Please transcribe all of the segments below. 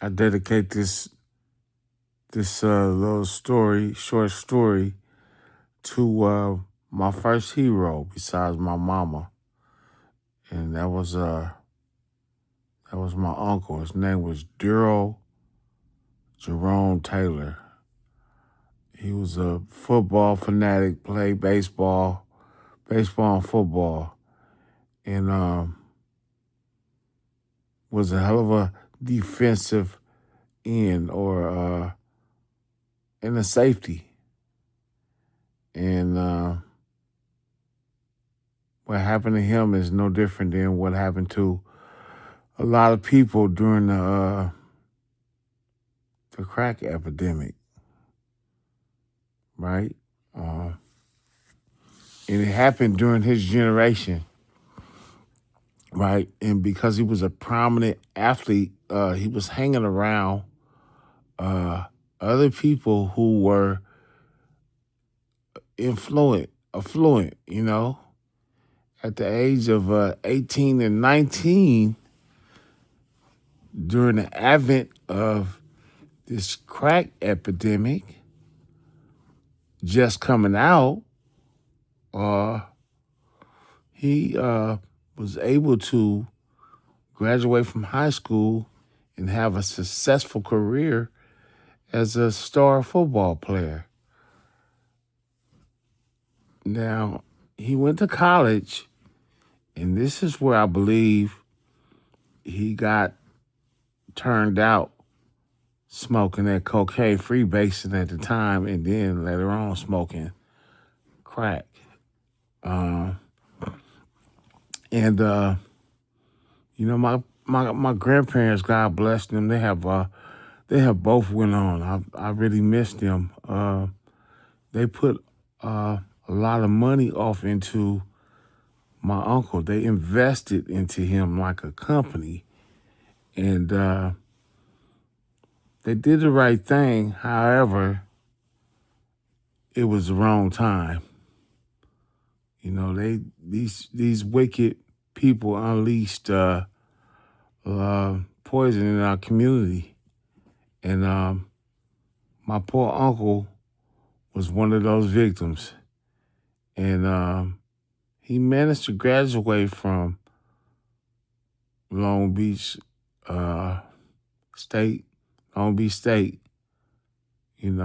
I dedicate this little short story, to my first hero besides my mama, and that was my uncle. His name was Daryl Jerome Taylor. He was a football fanatic, played baseball and football, and was a hell of a defensive end or in a safety. And what happened to him is no different than what happened to a lot of people during the crack epidemic, right? Uh, and it happened during his generation, right? And because he was a prominent athlete, he was hanging around uh, other people who were affluent, At the age of 18 and 19, during the advent of this crack epidemic just coming out, uh, he was able to graduate from high school and have a successful career as a star football player. Now, he went to college, and this is where I believe he got turned out smoking that cocaine freebasing at the time, and then later on smoking crack. Uh, and my grandparents, God bless them, they have both went on. I really miss them. They put a lot of money off into my uncle. They invested into him like a company, and they did the right thing. However, it was the wrong time. These wicked people unleashed poison in our community, and my poor uncle was one of those victims. And he managed to graduate from Long Beach uh, State, Long Beach State, and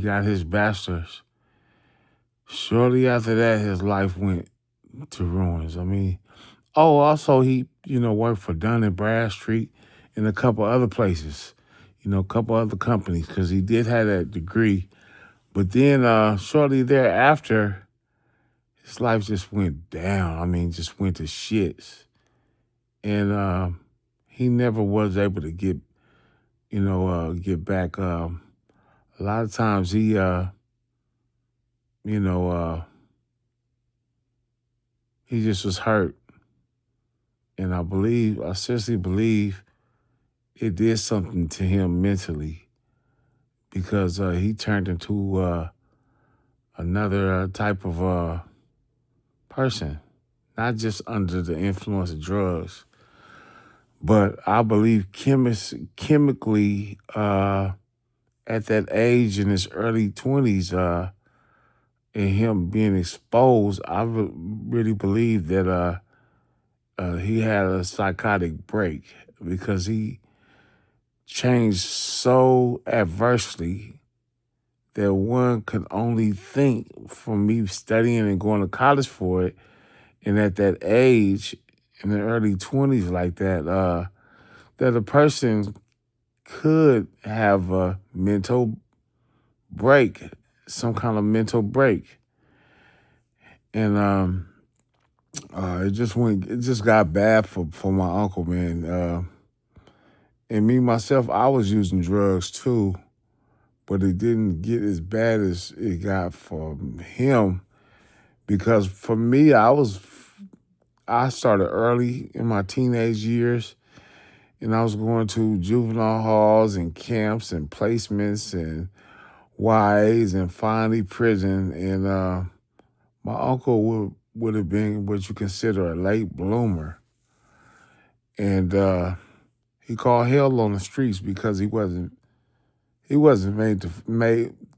got his bachelor's. Shortly after that, his life went to ruins. Also he, worked for Dun and Bradstreet and a couple other places, a couple other companies, because he did have that degree. But then shortly thereafter, his life just went down. Just went to shits. And he never was able to get back. A lot of times he, you know, uh, he just was hurt. And I seriously believe it did something to him mentally, because he turned into another type of person, not just under the influence of drugs, but I believe chemically at that age in his early 20s, and him being exposed, I really believe that he had a psychotic break, because he changed so adversely that one could only think, from me studying and going to college for it, and at that age, in the early 20s like that, that a person could have a mental break, some kind of mental break. And it just got bad for my uncle, man. And me, myself, I was using drugs too, but it didn't get as bad as it got for him, because for me, I started early in my teenage years, and I was going to juvenile halls and camps and placements and YAs and finally prison. And my uncle would have been what you consider a late bloomer. And He called hell on the streets because he wasn't made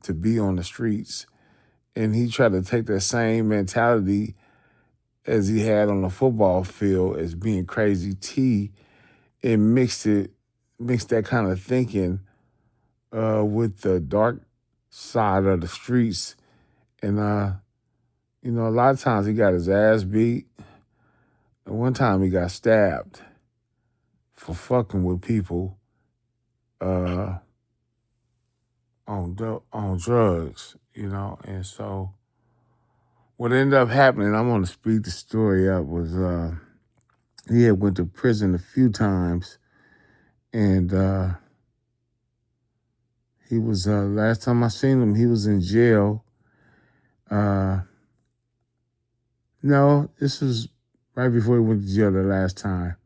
to be on the streets, and he tried to take that same mentality as he had on the football field as being crazy T, and mixed that kind of thinking with the dark side of the streets. And a lot of times he got his ass beat. And one time he got stabbed for fucking with people uh, on drugs. And so what ended up happening, I'm gonna speed the story up, was he had went to prison a few times, and he was last time I seen him, he was in jail. Uh, no, this was right before he went to jail the last time.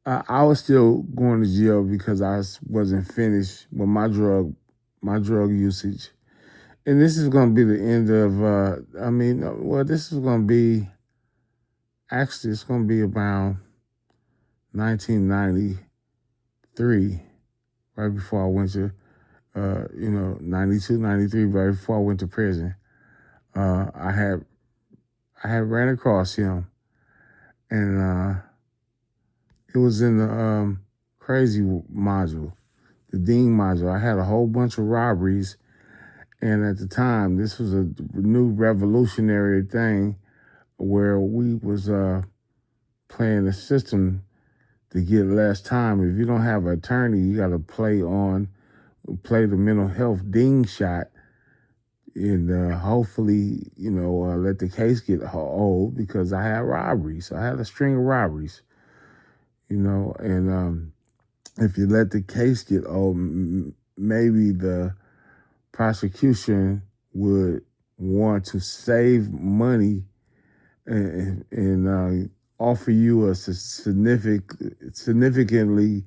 I was still going to jail because wasn't finished with my drug usage, and this is going to be the end of. This is going to be actually it's going to be around 1993, right before I went to 92, 93, right before I went to prison. I had ran across him, and it was in the crazy module, the Dean module. I had a whole bunch of robberies, and at the time, this was a new revolutionary thing where we was playing a system to get less time. If you don't have an attorney, you got to play the mental health Dean shot, and hopefully, let the case get old, because I had robberies. I had a string of robberies, and if you let the case get old, maybe the prosecution would want to save money and offer you a significantly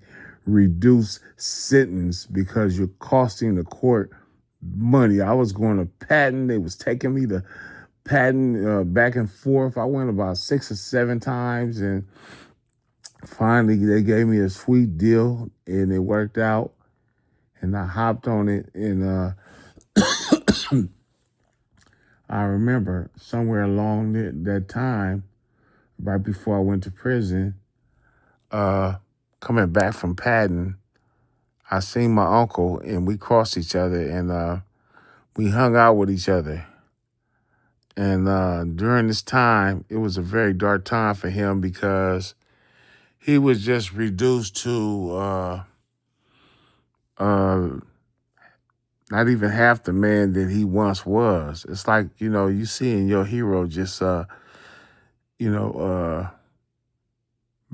reduced sentence because you're costing the court money. I was going to patent. They was taking me to patent back and forth. I went about 6 or 7 times, and finally they gave me a sweet deal, and it worked out. And I hopped on it, and I remember somewhere along that time, right before I went to prison, coming back from padding, I seen my uncle, and we crossed each other, and we hung out with each other. And during this time, it was a very dark time for him because he was just reduced to not even half the man that he once was. It's like, you seeing your hero just, you know, uh,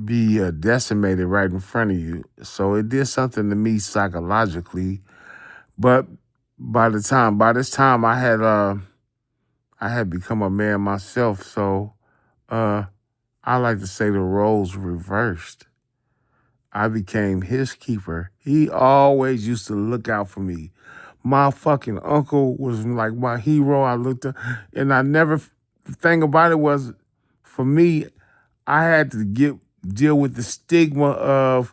be decimated right in front of you. So it did something to me psychologically. But by this time, I had become a man myself. So I like to say the roles reversed. I became his keeper. He always used to look out for me. My fucking uncle was like my hero. I looked up, and the thing about it was, for me, I had to deal with the stigma of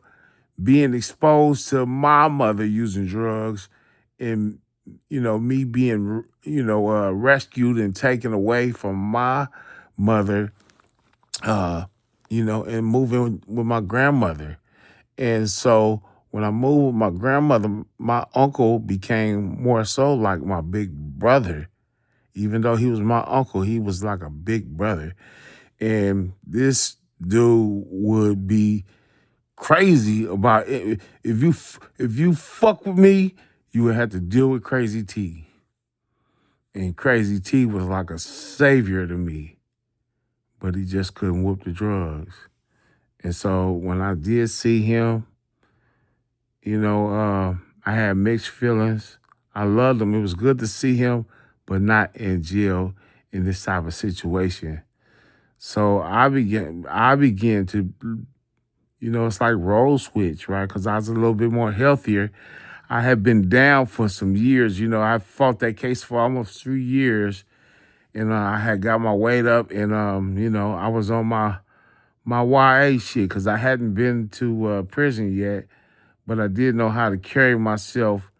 being exposed to my mother using drugs, and me being rescued and taken away from my mother, and moving with my grandmother. And so when I moved with my grandmother, my uncle became more so like my big brother. Even though he was my uncle, he was like a big brother. And this dude would be crazy about it. If you fuck with me, you would have to deal with Crazy T. And Crazy T was like a savior to me, but he just couldn't whoop the drugs. And so when I did see him, I had mixed feelings. I loved him. It was good to see him, but not in jail in this type of situation. So I began to, it's like role switch, right? Because I was a little bit more healthier. I had been down for some years. I fought that case for almost 3 years, and I had got my weight up, and I was on my YA shit because I hadn't been to prison yet, but I did know how to carry myself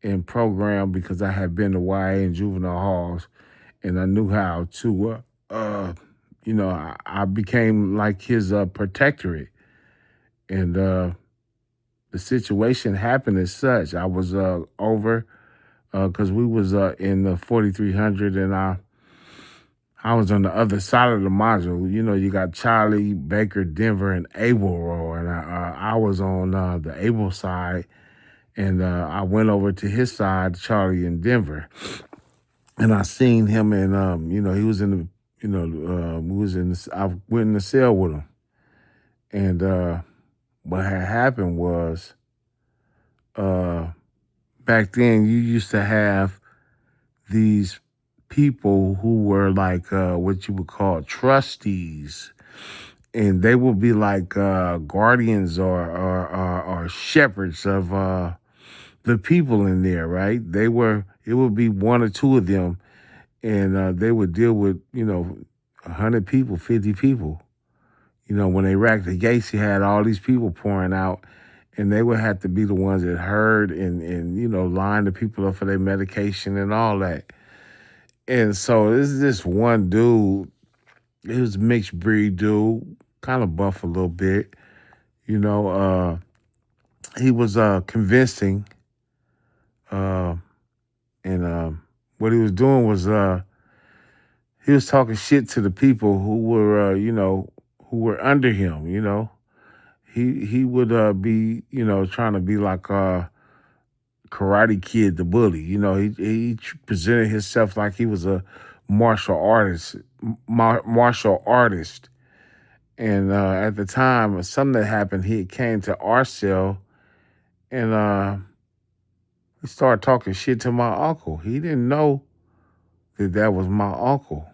in program because I had been to YA and juvenile halls, and I knew how to, I became like his protectorate, and the situation happened as such. I was over because we was in the 4300, and I was on the other side of the module. You know, you got Charlie, Baker, Denver, and Able row, and I was on the Able side, and I went over to his side, Charlie in Denver, and I seen him, and he was in the, we was in the, I went in the cell with him, and what had happened was, uh, back then you used to have these people who were like what you would call trustees, and they would be like guardians or shepherds of the people in there, right? It would be one or two of them, and they would deal with 100 people, 50 people. You know, when they racked the gates, you had all these people pouring out, and they would have to be the ones that heard and line the people up for their medication and all that. And so this one dude. He was a mixed breed dude, kind of buff a little bit. You know, he was convincing, uh, and what he was doing was he was talking shit to the people who were, who were under him. You know, he would be, trying to be like Karate Kid, the bully. You know, he presented himself like he was a martial artist, martial artist. And at the time, something that happened, he came to our cell, and he started talking shit to my uncle. He didn't know that that was my uncle,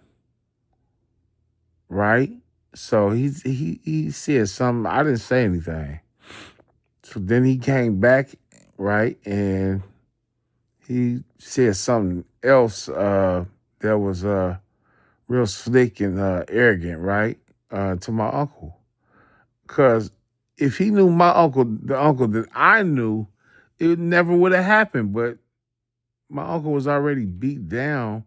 right? So he said something. I didn't say anything. So then he came back, right, and he said something else that was real slick and arrogant, right, to my uncle. Because if he knew my uncle, the uncle that I knew, it never would have happened. But my uncle was already beat down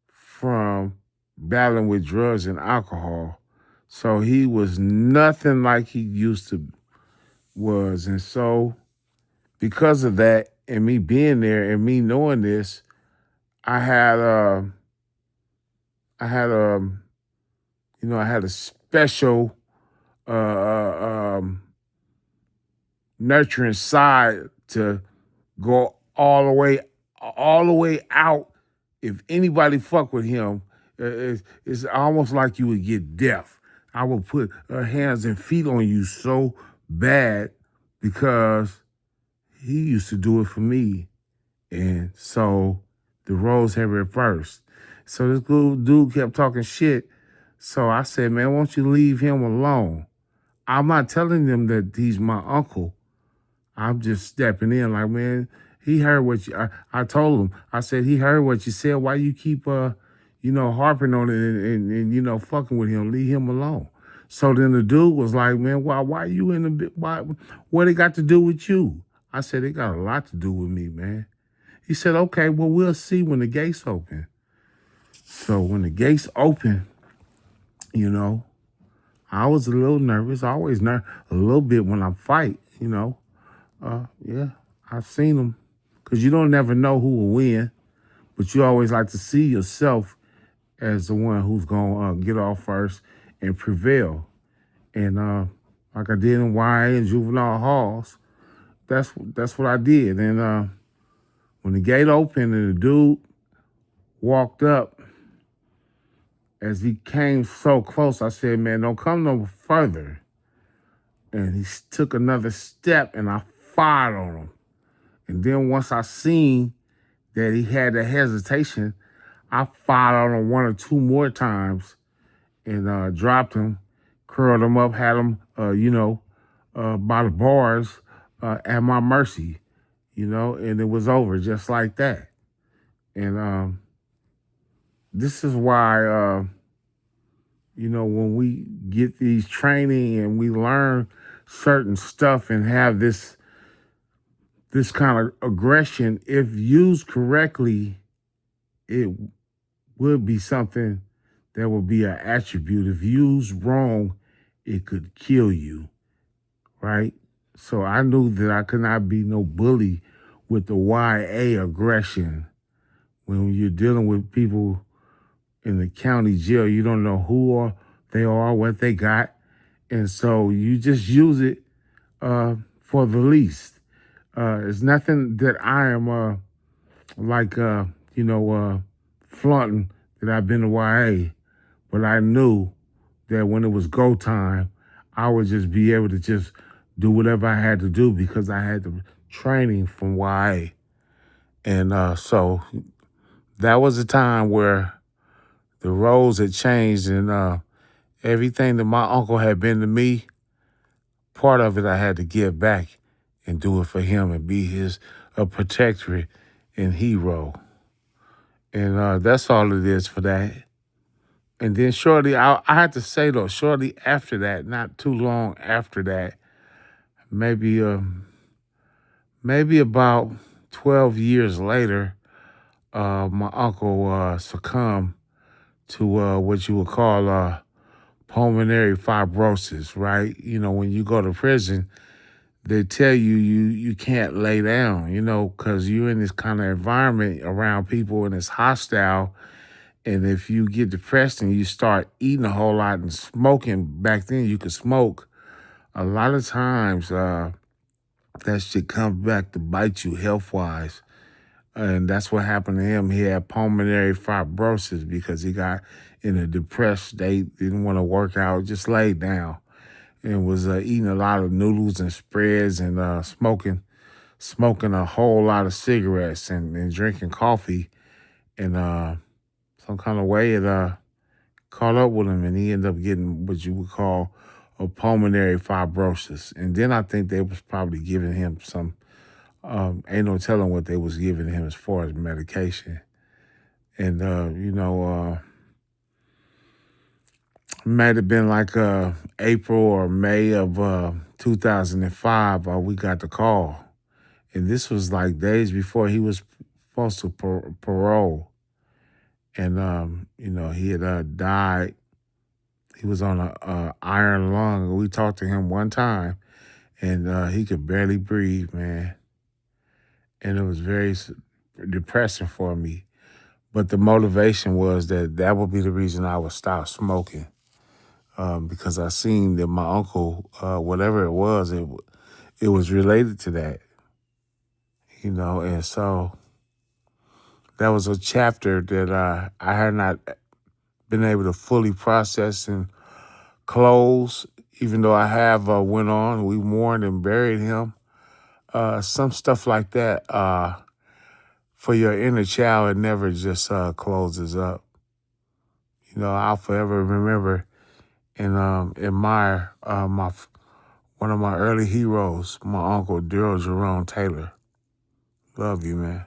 from battling with drugs and alcohol. So he was nothing like he used to was. And so because of that and me being there and me knowing this, I had I had I had a special uh, nurturing side to go all the way out. If anybody fuck with him, it's almost like you would get deaf. I would put hands and feet on you so bad because he used to do it for me, and so the roles had reversed. So this little dude kept talking shit. So I said, man, why don't you leave him alone? I'm not telling them that he's my uncle. I'm just stepping in like, man, he heard what I told him. I said, he heard what you said. Why you keep, harping on it and fucking with him? Leave him alone. So then the dude was like, man, why you in the, what it got to do with you? I said, it got a lot to do with me, man. He said, okay, well, we'll see when the gates open. So when the gates open, you know, I was a little nervous. I always a little bit when I fight, yeah, I've seen them because you don't never know who will win, but you always like to see yourself as the one who's going to get off first and prevail. And like I did in YA and juvenile halls, that's what I did. And when the gate opened and the dude walked up, as he came so close, I said, man, don't come no further. And he took another step and I fired on him. And then once I seen that he had that hesitation, I fired on him one or two more times and dropped him, curled him up, had him, by the bars at my mercy, and it was over just like that. And this is why when we get these training and we learn certain stuff and have this kind of aggression, if used correctly, it would be something that would be an attribute. If used wrong, it could kill you, right? So I knew that I could not be no bully with the YA aggression. When you're dealing with people in the county jail, you don't know they are, what they got. And so you just use it for the least. It's nothing that I am like, flaunting that I've been to YA, but I knew that when it was go time, I would just be able to just do whatever I had to do because I had the training from YA. And so that was a time where the roles had changed and everything that my uncle had been to me, part of it I had to give back and do it for him and be his a protectorate and hero. And that's all it is for that. And then I had to say though, shortly after that, not too long after that, maybe maybe about 12 years later, my uncle succumbed to what you would call pulmonary fibrosis, right? When you go to prison, they tell you can't lay down, because you're in this kind of environment around people and it's hostile. And if you get depressed and you start eating a whole lot and smoking, back then you could smoke. A lot of times that shit comes back to bite you health wise. And that's what happened to him. He had pulmonary fibrosis because he got in a depressed state, didn't want to work out, just laid down and was eating a lot of noodles and spreads and smoking a whole lot of cigarettes and drinking coffee. And some kind of way it caught up with him and he ended up getting what you would call a pulmonary fibrosis. And then I think they was probably giving him some, ain't no telling what they was giving him as far as medication. And, might have been like April or May of 2005, we got the call. And this was like days before he was supposed to parole. And, he had died. He was on a iron lung. We talked to him one time, and he could barely breathe, man. And it was very depressing for me. But the motivation was that would be the reason I would stop smoking. Because I seen that my uncle, whatever it was, it was related to that, and so that was a chapter that I had not been able to fully process and close, even though I have went on. We mourned and buried him. Some stuff like that for your inner child, it never just closes up. I'll forever remember and admire one of my early heroes, my uncle Daryl Jerome Taylor. Love you, man.